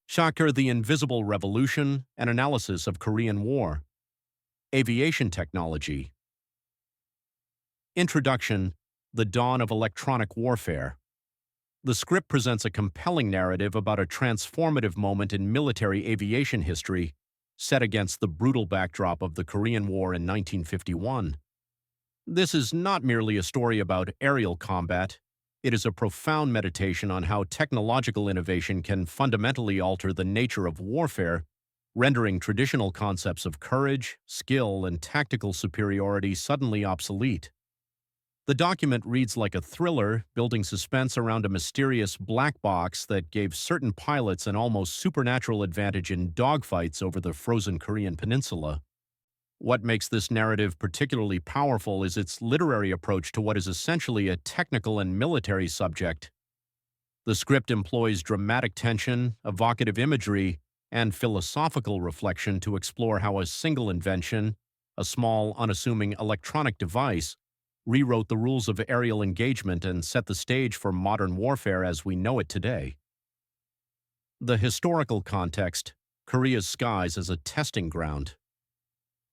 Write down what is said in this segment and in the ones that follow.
Shocker: The Invisible Revolution, an analysis of Korean War. Aviation technology. Introduction: The dawn of electronic warfare. The script presents a compelling narrative about a transformative moment in military aviation history, set against the brutal backdrop of the Korean War in 1951. This is not merely a story about aerial combat. It is a profound meditation on how technological innovation can fundamentally alter the nature of warfare, rendering traditional concepts of courage, skill, and tactical superiority suddenly obsolete. The document reads like a thriller, building suspense around a mysterious black box that gave certain pilots an almost supernatural advantage in dogfights over the frozen Korean peninsula. What makes this narrative particularly powerful is its literary approach to what is essentially a technical and military subject. The script employs dramatic tension, evocative imagery, and philosophical reflection to explore how a single invention, a small, unassuming electronic device, rewrote the rules of aerial engagement and set the stage for modern warfare as we know it today. The historical context: Korea's skies as a testing ground.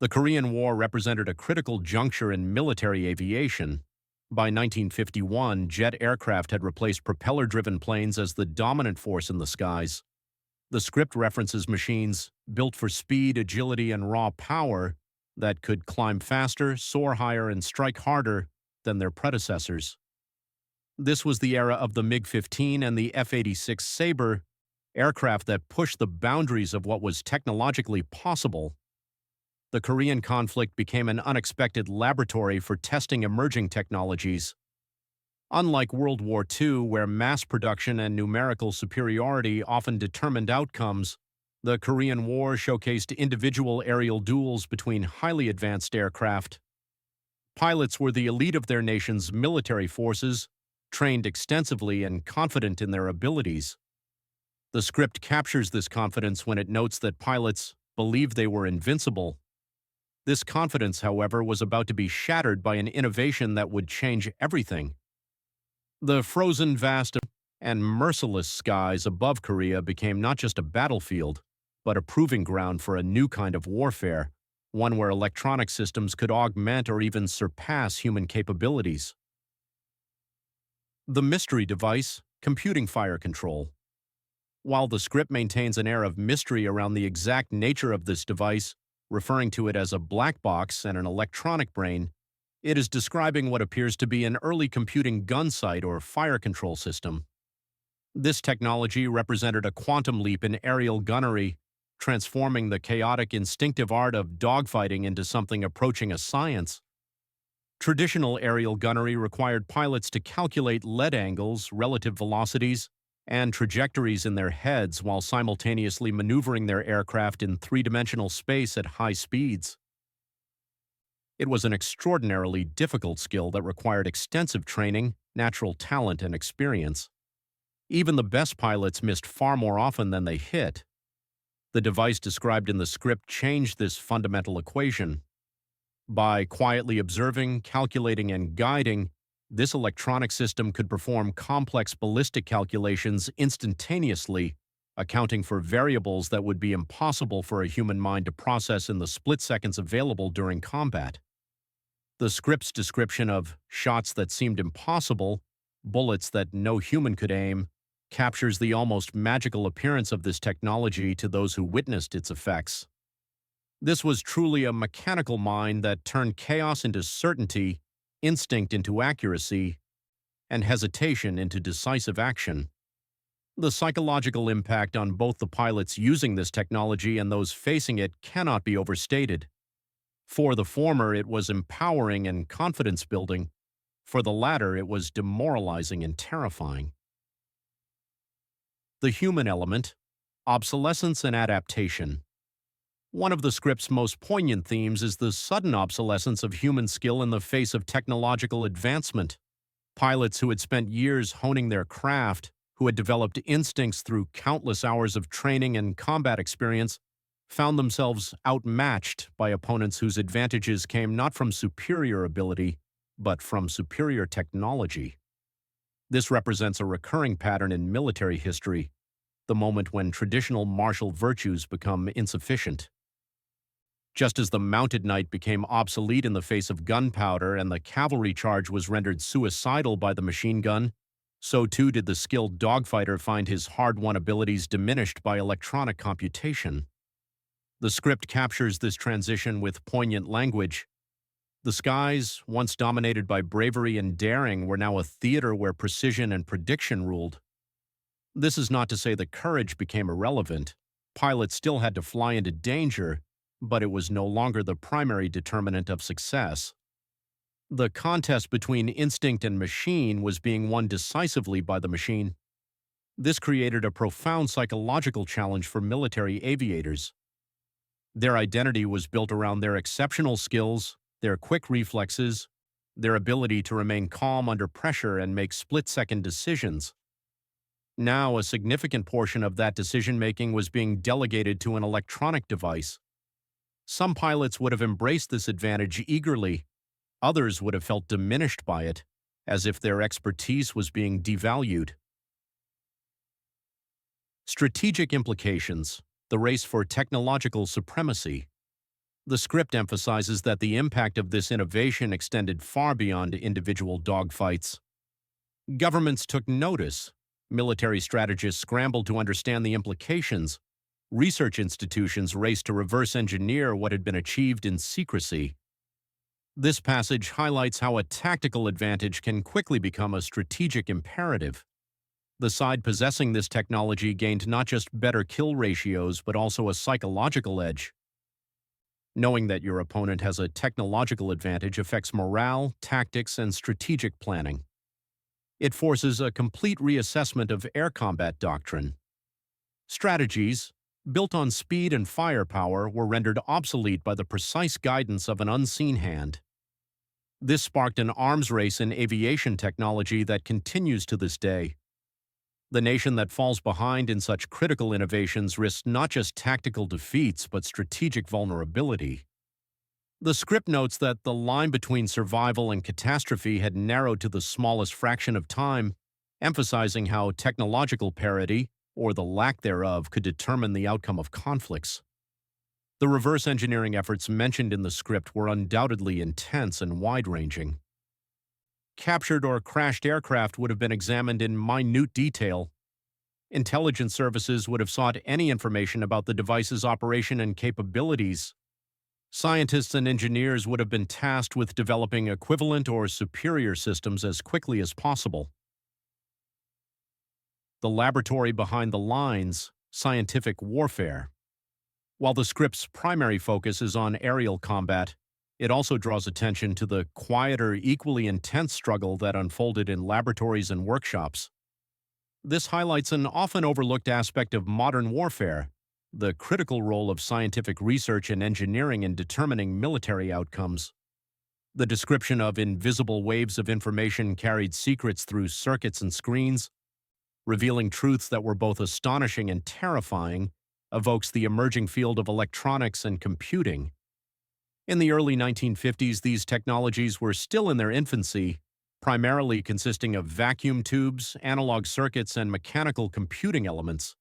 The Korean War represented a critical juncture in military aviation. By 1951, jet aircraft had replaced propeller-driven planes as the dominant force in the skies. The script references machines built for speed, agility, and raw power that could climb faster, soar higher, and strike harder than their predecessors. This was the era of the MiG-15 and the F-86 Sabre, aircraft that pushed the boundaries of what was technologically possible. The Korean conflict became an unexpected laboratory for testing emerging technologies. Unlike World War II, where mass production and numerical superiority often determined outcomes, the Korean War showcased individual aerial duels between highly advanced aircraft. Pilots were the elite of their nation's military forces, trained extensively and confident in their abilities. The script captures this confidence when it notes that pilots believed they were invincible. This confidence, however, was about to be shattered by an innovation that would change everything. The frozen, vast, and merciless skies above Korea became not just a battlefield, but a proving ground for a new kind of warfare, one where electronic systems could augment or even surpass human capabilities. The mystery device: computing fire control. While the script maintains an air of mystery around the exact nature of this device, referring to it as a black box and an electronic brain, it is describing what appears to be an early computing gun sight or fire control system. This technology represented a quantum leap in aerial gunnery, transforming the chaotic, instinctive art of dogfighting into something approaching a science. Traditional aerial gunnery required pilots to calculate lead angles, relative velocities, and trajectories in their heads while simultaneously maneuvering their aircraft in three-dimensional space at high speeds. It was an extraordinarily difficult skill that required extensive training, natural talent, and experience. Even the best pilots missed far more often than they hit. The device described in the script changed this fundamental equation. By quietly observing, calculating, and guiding, this electronic system could perform complex ballistic calculations instantaneously, accounting for variables that would be impossible for a human mind to process in the split seconds available during combat. The script's description of shots that seemed impossible, bullets that no human could aim, captures the almost magical appearance of this technology to those who witnessed its effects. This was truly a mechanical mind that turned chaos into certainty, instinct into accuracy, and hesitation into decisive action. The psychological impact on both the pilots using this technology and those facing it cannot be overstated. For the former, it was empowering and confidence-building. For the latter, it was demoralizing and terrifying. The human element: obsolescence and adaptation. One of the script's most poignant themes is the sudden obsolescence of human skill in the face of technological advancement. Pilots who had spent years honing their craft, who had developed instincts through countless hours of training and combat experience, found themselves outmatched by opponents whose advantages came not from superior ability, but from superior technology. This represents a recurring pattern in military history. the moment when traditional martial virtues become insufficient. Just as the mounted knight became obsolete in the face of gunpowder and the cavalry charge was rendered suicidal by the machine gun, so too did the skilled dogfighter find his hard-won abilities diminished by electronic computation. The script captures this transition with poignant language. The skies, once dominated by bravery and daring, were now a theater where precision and prediction ruled. This is not to say that courage became irrelevant. Pilots still had to fly into danger, but it was no longer the primary determinant of success. The contest between instinct and machine was being won decisively by the machine. This created a profound psychological challenge for military aviators. Their identity was built around their exceptional skills, their quick reflexes, their ability to remain calm under pressure and make split-second decisions. Now, a significant portion of that decision-making was being delegated to an electronic device. Some pilots would have embraced this advantage eagerly. Others would have felt diminished by it, as if their expertise was being devalued. Strategic implications: the race for technological supremacy. The script emphasizes that the impact of this innovation extended far beyond individual dogfights. Governments took notice. Military strategists scrambled to understand the implications. Research institutions raced to reverse engineer what had been achieved in secrecy. This passage highlights how a tactical advantage can quickly become a strategic imperative. The side possessing this technology gained not just better kill ratios, but also a psychological edge. Knowing that your opponent has a technological advantage affects morale, tactics, and strategic planning. It forces a complete reassessment of air combat doctrine. Strategies, built on speed and firepower, were rendered obsolete by the precise guidance of an unseen hand. This sparked an arms race in aviation technology that continues to this day. The nation that falls behind in such critical innovations risks not just tactical defeats, but strategic vulnerability. The script notes that the line between survival and catastrophe had narrowed to the smallest fraction of time, emphasizing how technological parity, or the lack thereof, could determine the outcome of conflicts. The reverse engineering efforts mentioned in the script were undoubtedly intense and wide-ranging. Captured or crashed aircraft would have been examined in minute detail. Intelligence services would have sought any information about the device's operation and capabilities. Scientists and engineers would have been tasked with developing equivalent or superior systems as quickly as possible. The laboratory behind the lines: scientific warfare. While the script's primary focus is on aerial combat, it also draws attention to the quieter, equally intense struggle that unfolded in laboratories and workshops. This highlights an often overlooked aspect of modern warfare: the critical role of scientific research and engineering in determining military outcomes. The description of invisible waves of information carried secrets through circuits and screens, revealing truths that were both astonishing and terrifying, evokes the emerging field of electronics and computing. In the early 1950s, these technologies were still in their infancy, primarily consisting of vacuum tubes, analog circuits, and mechanical computing elements.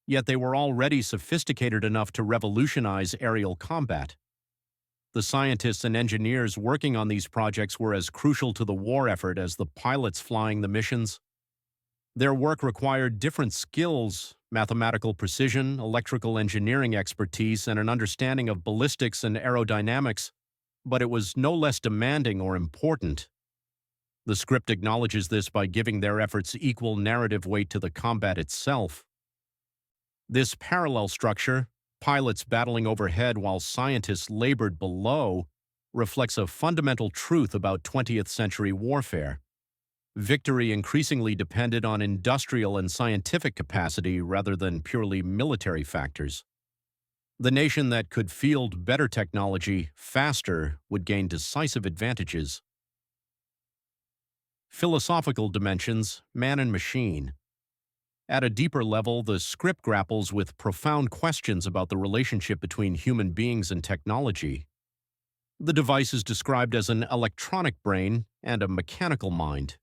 Yet they were already sophisticated enough to revolutionize aerial combat. The scientists and engineers working on these projects were as crucial to the war effort as the pilots flying the missions. Their work required different skills: mathematical precision, electrical engineering expertise, and an understanding of ballistics and aerodynamics, but it was no less demanding or important. The script acknowledges this by giving their efforts equal narrative weight to the combat itself. This parallel structure, pilots battling overhead while scientists labored below, reflects a fundamental truth about 20th century warfare. Victory increasingly depended on industrial and scientific capacity rather than purely military factors. The nation that could field better technology faster would gain decisive advantages. Philosophical dimensions: man and machine. At a deeper level, the script grapples with profound questions about the relationship between human beings and technology. The device is described as an electronic brain and a mechanical mind.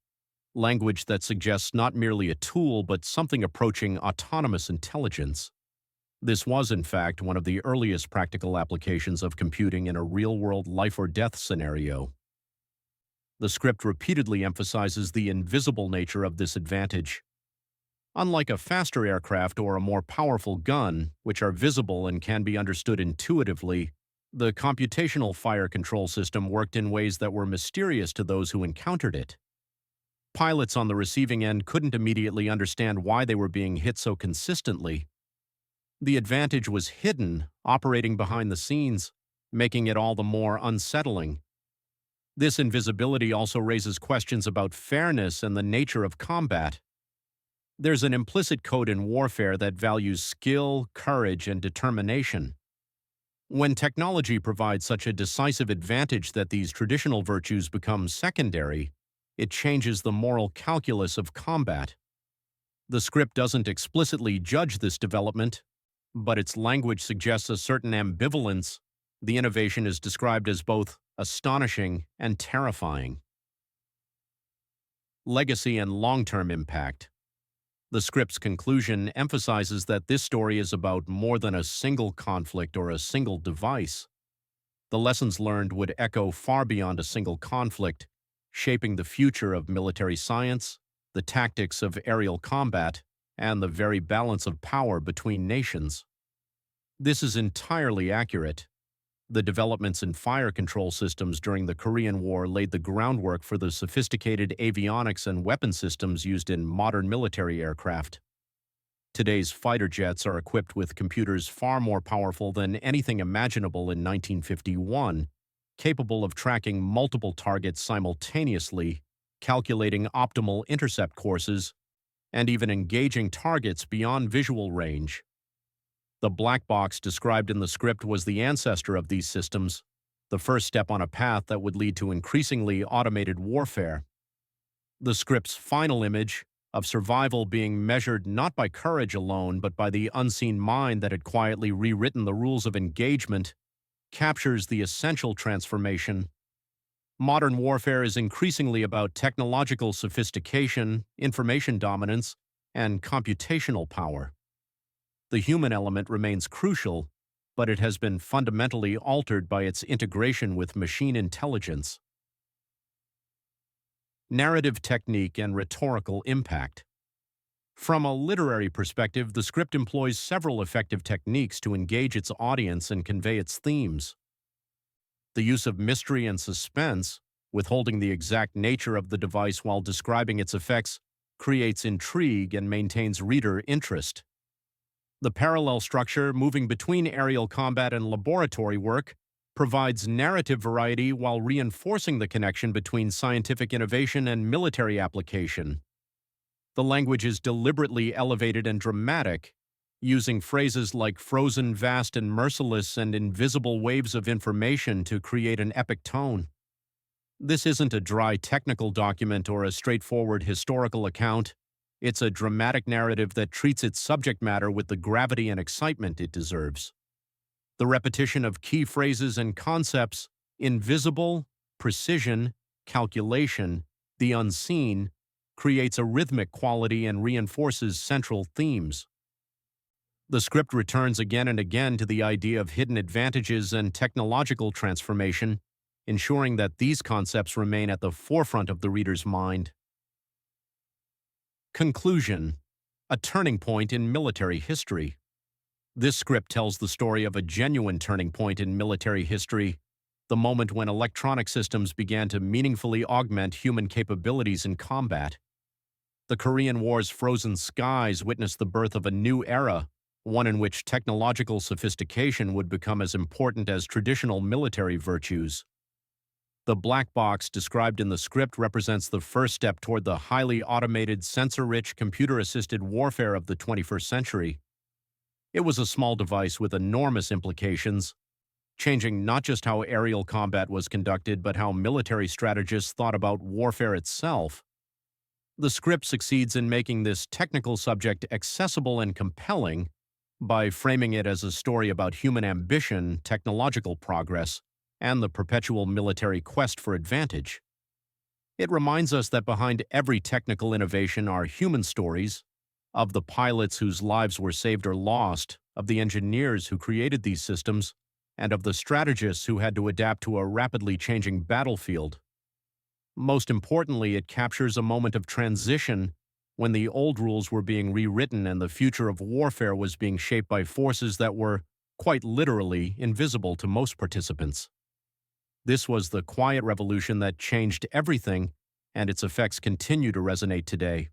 language that suggests not merely a tool but something approaching autonomous intelligence. This was, in fact, one of the earliest practical applications of computing in a real-world life-or-death scenario. The script repeatedly emphasizes the invisible nature of this advantage. Unlike a faster aircraft or a more powerful gun, which are visible and can be understood intuitively, the computational fire control system worked in ways that were mysterious to those who encountered it. Pilots on the receiving end couldn't immediately understand why they were being hit so consistently. The advantage was hidden, operating behind the scenes, making it all the more unsettling. This invisibility also raises questions about fairness and the nature of combat. There's an implicit code in warfare that values skill, courage, and determination. When technology provides such a decisive advantage that these traditional virtues become secondary, it changes the moral calculus of combat. The script doesn't explicitly judge this development, but its language suggests a certain ambivalence. The innovation is described as both astonishing and terrifying. Legacy and long-term impact. The script's conclusion emphasizes that this story is about more than a single conflict or a single device. The lessons learned would echo far beyond a single conflict, shaping the future of military science, the tactics of aerial combat, and the very balance of power between nations. This is entirely accurate. The developments in fire control systems during the Korean War laid the groundwork for the sophisticated avionics and weapon systems used in modern military aircraft. Today's fighter jets are equipped with computers far more powerful than anything imaginable in 1951, capable of tracking multiple targets simultaneously, calculating optimal intercept courses, and even engaging targets beyond visual range. The black box described in the script was the ancestor of these systems, the first step on a path that would lead to increasingly automated warfare. The script's final image, of survival being measured not by courage alone but by the unseen mind that had quietly rewritten the rules of engagement, captures the essential transformation. Modern warfare is increasingly about technological sophistication, information dominance, and computational power. The human element remains crucial, but it has been fundamentally altered by its integration with machine intelligence. Narrative technique and rhetorical impact. From a literary perspective, the script employs several effective techniques to engage its audience and convey its themes. The use of mystery and suspense, withholding the exact nature of the device while describing its effects, creates intrigue and maintains reader interest. The parallel structure, moving between aerial combat and laboratory work, provides narrative variety while reinforcing the connection between scientific innovation and military application. The language is deliberately elevated and dramatic, using phrases like frozen, vast, and merciless and invisible waves of information to create an epic tone. This isn't a dry technical document or a straightforward historical account. It's a dramatic narrative that treats its subject matter with the gravity and excitement it deserves. The repetition of key phrases and concepts, invisible, precision, calculation, the unseen, creates a rhythmic quality and reinforces central themes. The script returns again and again to the idea of hidden advantages and technological transformation, ensuring that these concepts remain at the forefront of the reader's mind. Conclusion: a turning point in military history. This script tells the story of a genuine turning point in military history, the moment when electronic systems began to meaningfully augment human capabilities in combat. The Korean War's frozen skies witnessed the birth of a new era, one in which technological sophistication would become as important as traditional military virtues. The black box described in the script represents the first step toward the highly automated, sensor-rich, computer-assisted warfare of the 21st century. It was a small device with enormous implications, changing not just how aerial combat was conducted, but how military strategists thought about warfare itself. The script succeeds in making this technical subject accessible and compelling by framing it as a story about human ambition, technological progress, and the perpetual military quest for advantage. It reminds us that behind every technical innovation are human stories of the pilots whose lives were saved or lost, of the engineers who created these systems, and of the strategists who had to adapt to a rapidly changing battlefield. Most importantly, it captures a moment of transition when the old rules were being rewritten and the future of warfare was being shaped by forces that were, quite literally, invisible to most participants. This was the quiet revolution that changed everything, and its effects continue to resonate today.